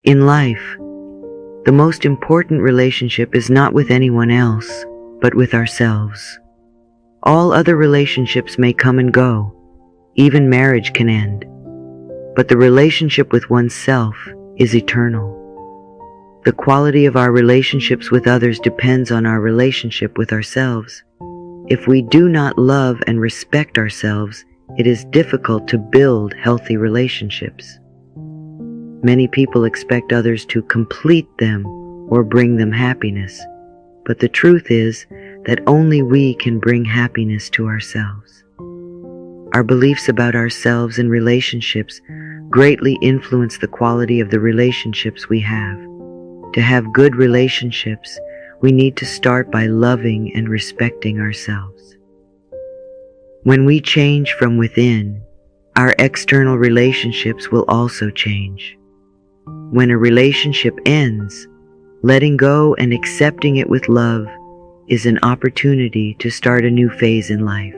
In life, the most important relationship is not with anyone else, but with ourselves. All other relationships may come and go. Even marriage can end. But the relationship with oneself is eternal. The quality of our relationships with others depends on our relationship with ourselves. If we do not love and respect ourselves, it is difficult to build healthy relationships. Many people expect others to complete them or bring them happiness, but the truth is that only we can bring happiness to ourselves. Our beliefs about ourselves and relationships greatly influence the quality of the relationships we have. To have good relationships, we need to start by loving and respecting ourselves. When we change from within, our external relationships will also change. When a relationship ends, letting go and accepting it with love is an opportunity to start a new phase in life.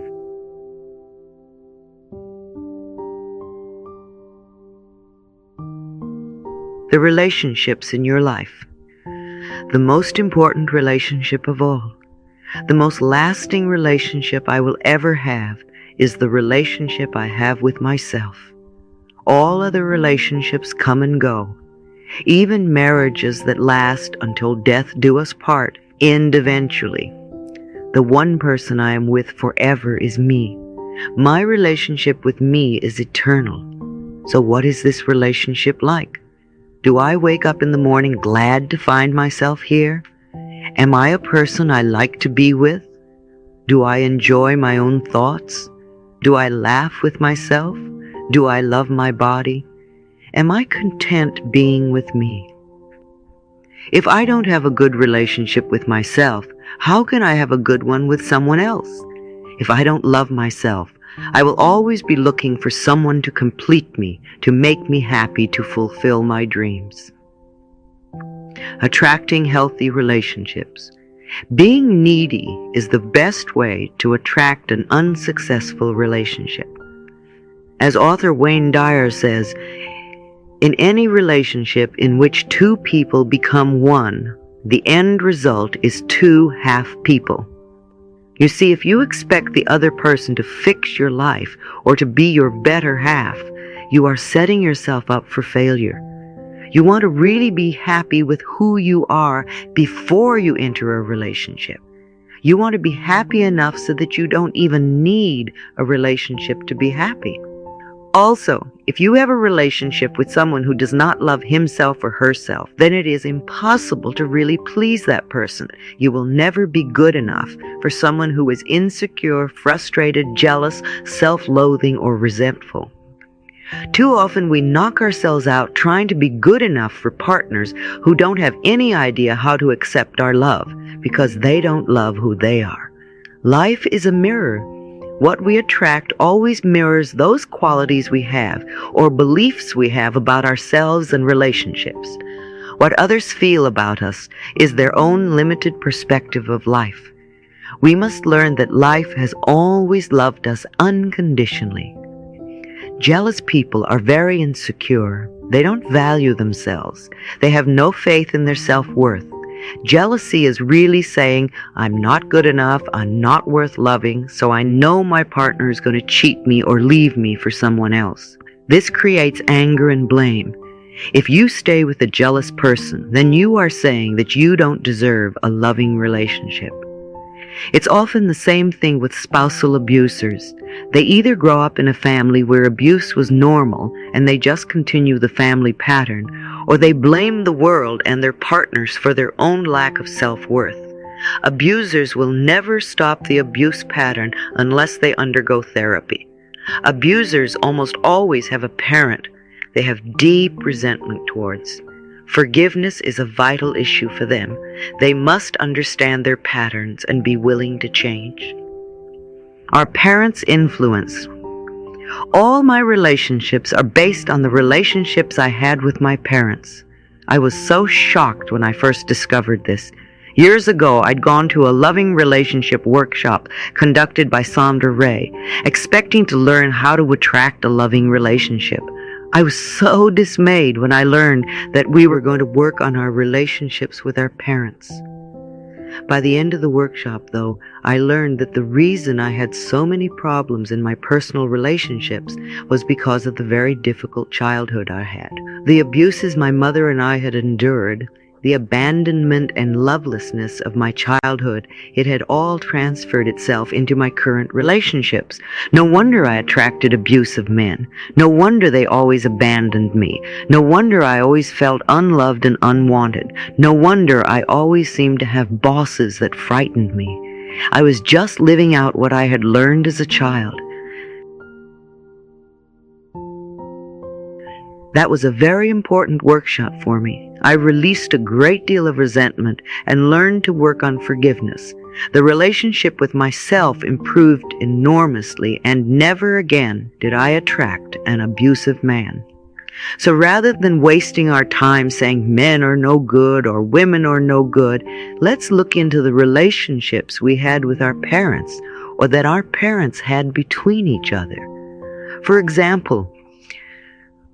The relationships in your life. The most important relationship of all, the most lasting relationship I will ever have, is the relationship I have with myself. All other relationships come and go. Even marriages that last until death do us part end eventually. The one person I am with forever is me. My relationship with me is eternal. So what is this relationship like? Do I wake up in the morning glad to find myself here? Am I a person I like to be with? Do I enjoy my own thoughts? Do I laugh with myself? Do I love my body? Am I content being with me? If I don't have a good relationship with myself, how can I have a good one with someone else? If I don't love myself, I will always be looking for someone to complete me, to make me happy, to fulfill my dreams. Attracting healthy relationships. Being needy is the best way to attract an unsuccessful relationship. As author Wayne Dyer says, in any relationship in which two people become one, the end result is two half people. You see, if you expect the other person to fix your life or to be your better half, you are setting yourself up for failure. You want to really be happy with who you are before you enter a relationship. You want to be happy enough so that you don't even need a relationship to be happy. Also, if you have a relationship with someone who does not love himself or herself, then it is impossible to really please that person. You will never be good enough for someone who is insecure, frustrated, jealous, self-loathing, or resentful. Too often we knock ourselves out trying to be good enough for partners who don't have any idea how to accept our love because they don't love who they are. Life is a mirror. What we attract always mirrors those qualities we have or beliefs we have about ourselves and relationships. What others feel about us is their own limited perspective of life. We must learn that life has always loved us unconditionally. Jealous people are very insecure. They don't value themselves. They have no faith in their self-worth. Jealousy is really saying, I'm not good enough, I'm not worth loving, so I know my partner is going to cheat me or leave me for someone else. This creates anger and blame. If you stay with a jealous person, then you are saying that you don't deserve a loving relationship. It's often the same thing with spousal abusers. They either grow up in a family where abuse was normal and they just continue the family pattern, or they blame the world and their partners for their own lack of self-worth. Abusers will never stop the abuse pattern unless they undergo therapy. Abusers almost always have a parent they have deep resentment towards. Forgiveness is a vital issue for them. They must understand their patterns and be willing to change. Our parents' influence. All my relationships are based on the relationships I had with my parents. I was so shocked when I first discovered this. Years ago, I'd gone to a loving relationship workshop conducted by Sandra Ray, expecting to learn how to attract a loving relationship. I was so dismayed when I learned that we were going to work on our relationships with our parents. By the end of the workshop, though, I learned that the reason I had so many problems in my personal relationships was because of the very difficult childhood I had. The abuses my mother and I had endured, the abandonment and lovelessness of my childhood, it had all transferred itself into my current relationships. No wonder I attracted abusive men. No wonder they always abandoned me. No wonder I always felt unloved and unwanted. No wonder I always seemed to have bosses that frightened me. I was just living out what I had learned as a child. That was a very important workshop for me. I released a great deal of resentment and learned to work on forgiveness. The relationship with myself improved enormously, and never again did I attract an abusive man. So rather than wasting our time saying men are no good or women are no good, let's look into the relationships we had with our parents, or that our parents had between each other. For example,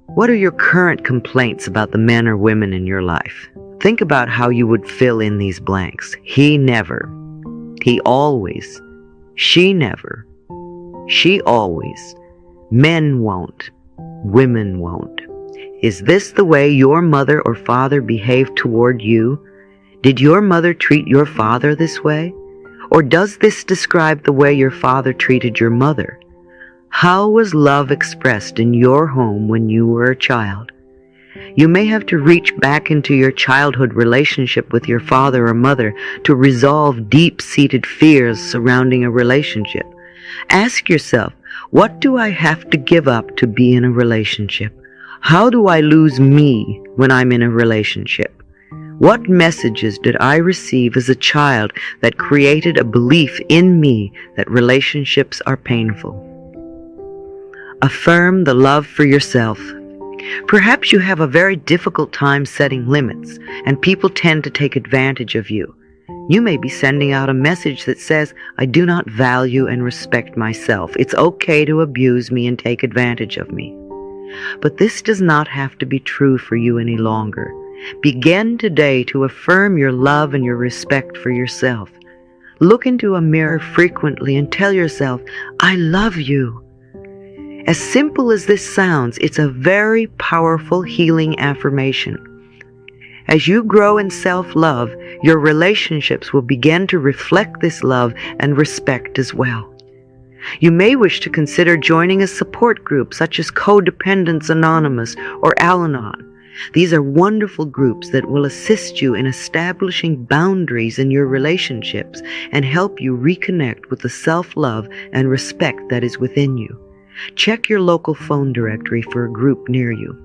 what are your current complaints about the men or women in your life? Think about how you would fill in these blanks. He never. He always. She never. She always. Men won't. Women won't. Is this the way your mother or father behaved toward you? Did your mother treat your father this way? Or does this describe the way your father treated your mother? How was love expressed in your home when you were a child? You may have to reach back into your childhood relationship with your father or mother to resolve deep-seated fears surrounding a relationship. Ask yourself, what do I have to give up to be in a relationship? How do I lose me when I'm in a relationship? What messages did I receive as a child that created a belief in me that relationships are painful? Affirm the love for yourself. Perhaps you have a very difficult time setting limits, and people tend to take advantage of you. You may be sending out a message that says, I do not value and respect myself. It's okay to abuse me and take advantage of me. But this does not have to be true for you any longer. Begin today to affirm your love and your respect for yourself. Look into a mirror frequently and tell yourself, I love you. As simple as this sounds, it's a very powerful healing affirmation. As you grow in self-love, your relationships will begin to reflect this love and respect as well. You may wish to consider joining a support group such as Codependence Anonymous or Al-Anon. These are wonderful groups that will assist you in establishing boundaries in your relationships and help you reconnect with the self-love and respect that is within you. Check your local phone directory for a group near you.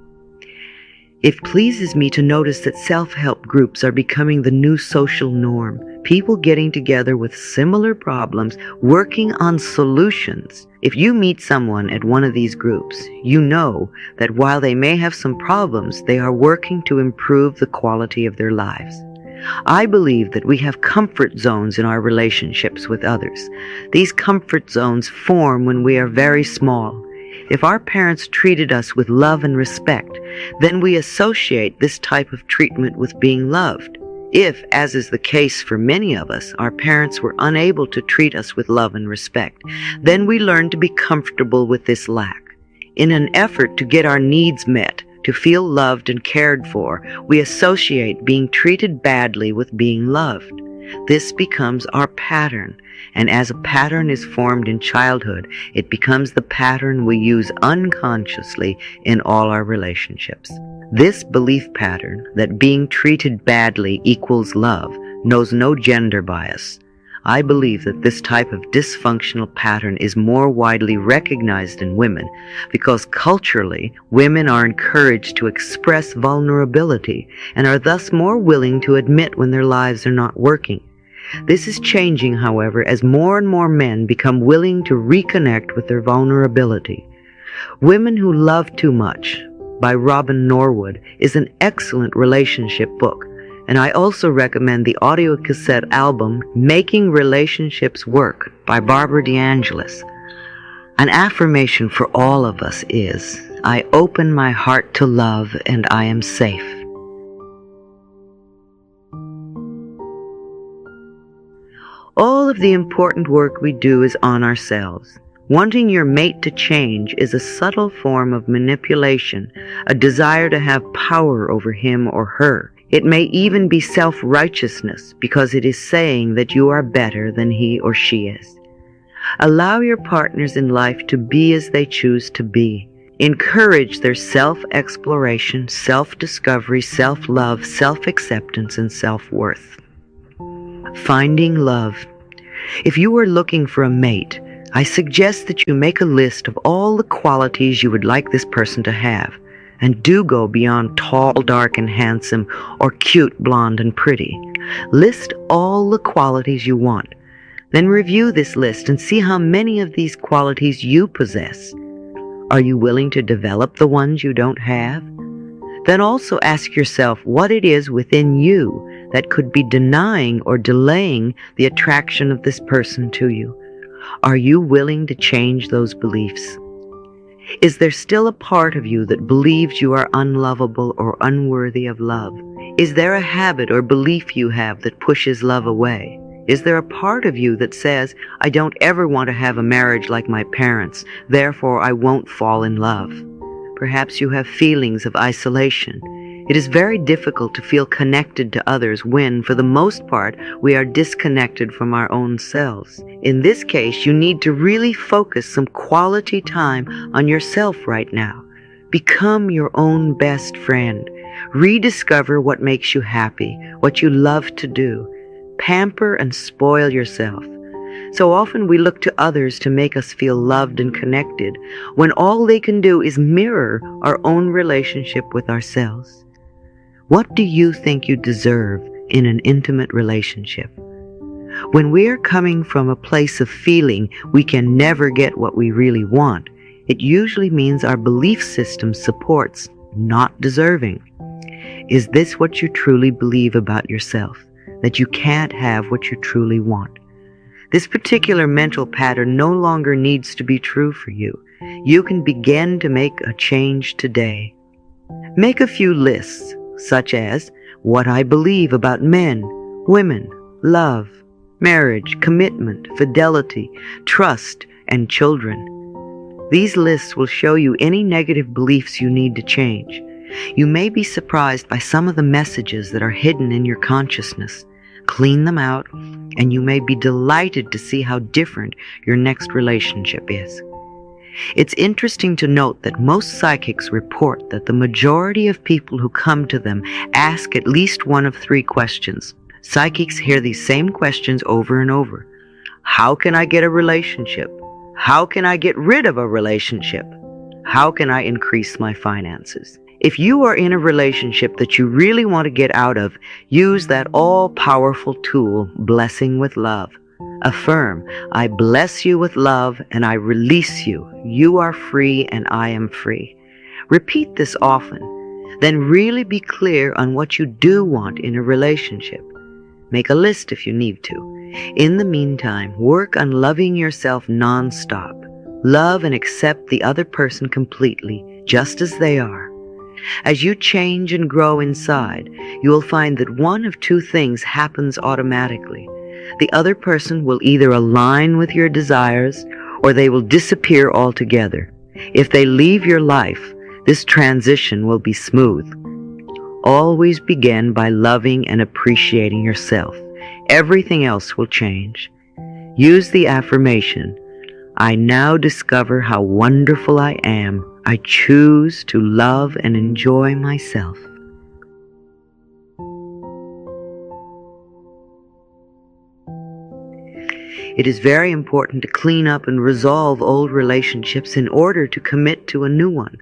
It pleases me to notice that self-help groups are becoming the new social norm. People getting together with similar problems, working on solutions. If you meet someone at one of these groups, you know that while they may have some problems, they are working to improve the quality of their lives. I believe that we have comfort zones in our relationships with others. These comfort zones form when we are very small. If our parents treated us with love and respect, then we associate this type of treatment with being loved. If, as is the case for many of us, our parents were unable to treat us with love and respect, then we learn to be comfortable with this lack. In an effort to get our needs met, to feel loved and cared for, we associate being treated badly with being loved. This becomes our pattern, and as a pattern is formed in childhood, it becomes the pattern we use unconsciously in all our relationships. This belief pattern that being treated badly equals love knows no gender bias. I believe that this type of dysfunctional pattern is more widely recognized in women because culturally, women are encouraged to express vulnerability and are thus more willing to admit when their lives are not working. This is changing, however, as more and more men become willing to reconnect with their vulnerability. Women Who Love Too Much by Robin Norwood is an excellent relationship book. And I also recommend the audio cassette album, Making Relationships Work by Barbara DeAngelis. An affirmation for all of us is, I open my heart to love and I am safe. All of the important work we do is on ourselves. Wanting your mate to change is a subtle form of manipulation, a desire to have power over him or her. It may even be self-righteousness because it is saying that you are better than he or she is. Allow your partners in life to be as they choose to be. Encourage their self-exploration, self-discovery, self-love, self-acceptance, and self-worth. Finding love. If you are looking for a mate, I suggest that you make a list of all the qualities you would like this person to have, and do go beyond tall, dark, and handsome, or cute, blonde, and pretty. List all the qualities you want. Then review this list and see how many of these qualities you possess. Are you willing to develop the ones you don't have? Then also ask yourself what it is within you that could be denying or delaying the attraction of this person to you. Are you willing to change those beliefs? Is there still a part of you that believes you are unlovable or unworthy of love? Is there a habit or belief you have that pushes love away? Is there a part of you that says, I don't ever want to have a marriage like my parents, therefore I won't fall in love? Perhaps you have feelings of isolation. It is very difficult to feel connected to others when, for the most part, we are disconnected from our own selves. In this case, you need to really focus some quality time on yourself right now. Become your own best friend. Rediscover what makes you happy, what you love to do. Pamper and spoil yourself. So often we look to others to make us feel loved and connected, when all they can do is mirror our own relationship with ourselves. What do you think you deserve in an intimate relationship? When we are coming from a place of feeling we can never get what we really want, it usually means our belief system supports not deserving. Is this what you truly believe about yourself? That you can't have what you truly want? This particular mental pattern no longer needs to be true for you. You can begin to make a change today. Make a few lists, such as what I believe about men, women, love, marriage, commitment, fidelity, trust, and children. These lists will show you any negative beliefs you need to change. You may be surprised by some of the messages that are hidden in your consciousness. Clean them out, and you may be delighted to see how different your next relationship is. It's interesting to note that most psychics report that the majority of people who come to them ask at least one of three questions. Psychics hear these same questions over and over. How can I get a relationship? How can I get rid of a relationship? How can I increase my finances? If you are in a relationship that you really want to get out of, use that all-powerful tool, blessing with love. Affirm, I bless you with love and I release you. You are free and I am free. Repeat this often. Then really be clear on what you do want in a relationship. Make a list if you need to. In the meantime, work on loving yourself non-stop. Love and accept the other person completely, just as they are. As you change and grow inside, you will find that one of two things happens automatically. The other person will either align with your desires or they will disappear altogether. If they leave your life, this transition will be smooth. Always begin by loving and appreciating yourself. Everything else will change. Use the affirmation, I now discover how wonderful I am. I choose to love and enjoy myself. It is very important to clean up and resolve old relationships in order to commit to a new one.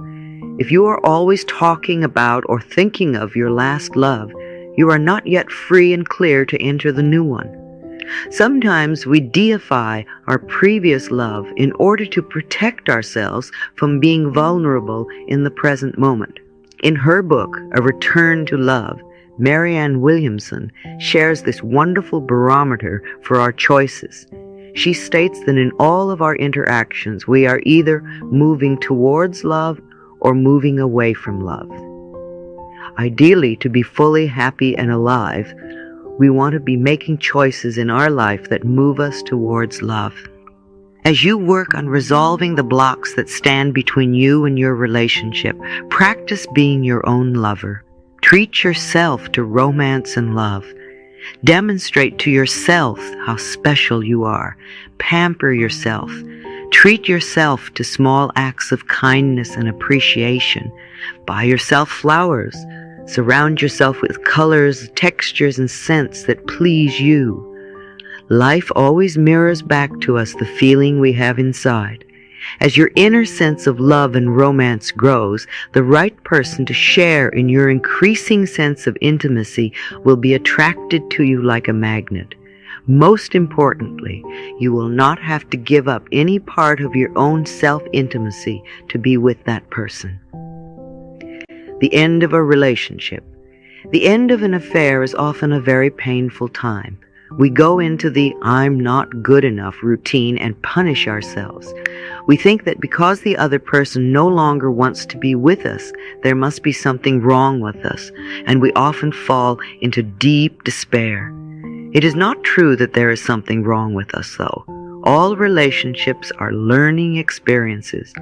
If you are always talking about or thinking of your last love, you are not yet free and clear to enter the new one. Sometimes we deify our previous love in order to protect ourselves from being vulnerable in the present moment. In her book, A Return to Love, Marianne Williamson shares this wonderful barometer for our choices. She states that in all of our interactions, we are either moving towards love or moving away from love. Ideally, to be fully happy and alive, we want to be making choices in our life that move us towards love. As you work on resolving the blocks that stand between you and your relationship, practice being your own lover. Treat yourself to romance and love. Demonstrate to yourself how special you are. Pamper yourself. Treat yourself to small acts of kindness and appreciation. Buy yourself flowers. Surround yourself with colors, textures, and scents that please you. Life always mirrors back to us the feeling we have inside. As your inner sense of love and romance grows, the right person to share in your increasing sense of intimacy will be attracted to you like a magnet. Most importantly, you will not have to give up any part of your own self-intimacy to be with that person. The end of a relationship. The end of an affair is often a very painful time. We go into the "I'm not good enough" routine and punish ourselves. We think that because the other person no longer wants to be with us, there must be something wrong with us, and we often fall into deep despair. It is not true that there is something wrong with us, though. All relationships are learning experiences.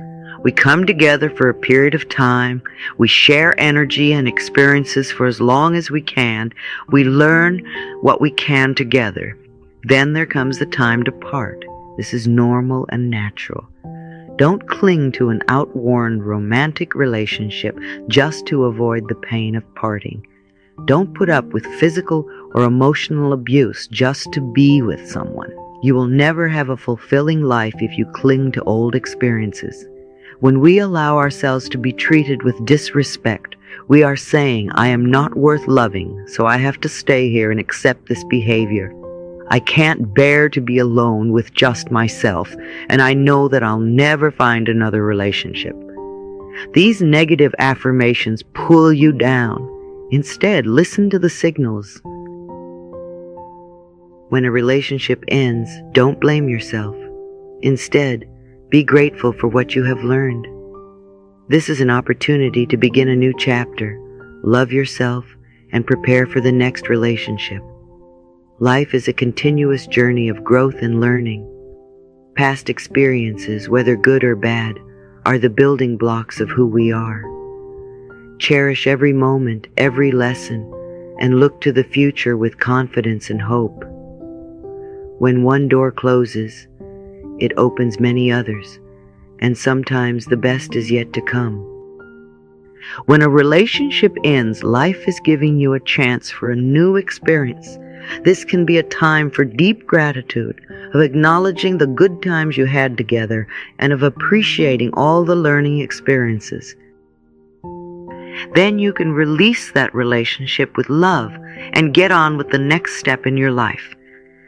We come together for a period of time. We share energy and experiences for as long as we can. We learn what we can together. Then there comes the time to part. This is normal and natural. Don't cling to an outworn romantic relationship just to avoid the pain of parting. Don't put up with physical or emotional abuse just to be with someone. You will never have a fulfilling life if you cling to old experiences. When we allow ourselves to be treated with disrespect, we are saying, "I am not worth loving, so I have to stay here and accept this behavior. I can't bear to be alone with just myself, and I know that I'll never find another relationship." These negative affirmations pull you down. Instead, listen to the signals. When a relationship ends, don't blame yourself. Instead, be grateful for what you have learned. This is an opportunity to begin a new chapter, love yourself, and prepare for the next relationship. Life is a continuous journey of growth and learning. Past experiences, whether good or bad, are the building blocks of who we are. Cherish every moment, every lesson, and look to the future with confidence and hope. When one door closes, it opens many others, and sometimes the best is yet to come. When a relationship ends, life is giving you a chance for a new experience. This can be a time for deep gratitude, of acknowledging the good times you had together, and of appreciating all the learning experiences. Then you can release that relationship with love and get on with the next step in your life.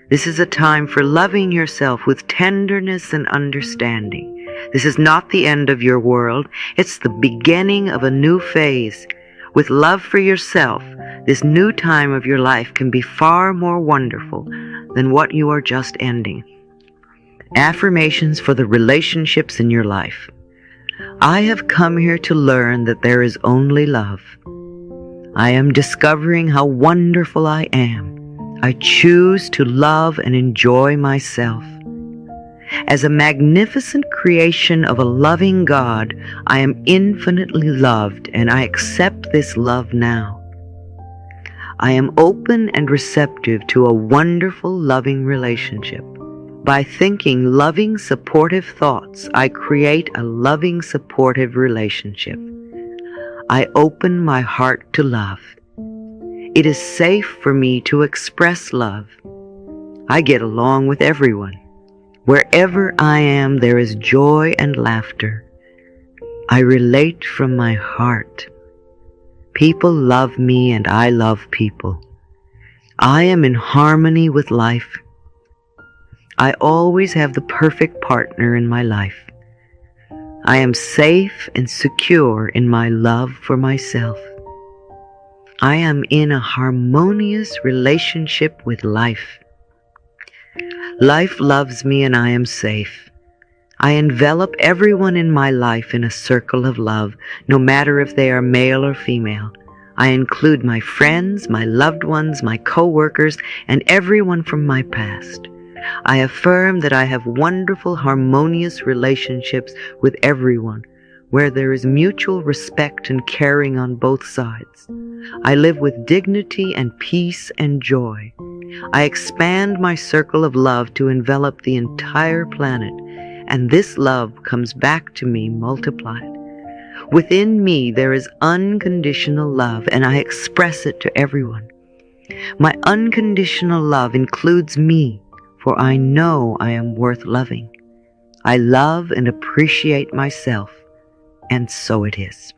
This is a time for loving yourself with tenderness and understanding. This is not the end of your world. It's the beginning of a new phase. With love for yourself, this new time of your life can be far more wonderful than what you are just ending. Affirmations for the relationships in your life. I have come here to learn that there is only love. I am discovering how wonderful I am. I choose to love and enjoy myself. As a magnificent creation of a loving God, I am infinitely loved, and I accept this love now. I am open and receptive to a wonderful, loving relationship. By thinking loving, supportive thoughts, I create a loving, supportive relationship. I open my heart to love. It is safe for me to express love. I get along with everyone. Wherever I am, there is joy and laughter. I relate from my heart. People love me and I love people. I am in harmony with life. I always have the perfect partner in my life. I am safe and secure in my love for myself. I am in a harmonious relationship with life. Life loves me and I am safe. I envelop everyone in my life in a circle of love, no matter if they are male or female. I include my friends, my loved ones, my co-workers, and everyone from my past. I affirm that I have wonderful, harmonious relationships with everyone, where there is mutual respect and caring on both sides. I live with dignity and peace and joy. I expand my circle of love to envelop the entire planet, and this love comes back to me multiplied. Within me there is unconditional love, and I express it to everyone. My unconditional love includes me, for I know I am worth loving. I love and appreciate myself, and so it is.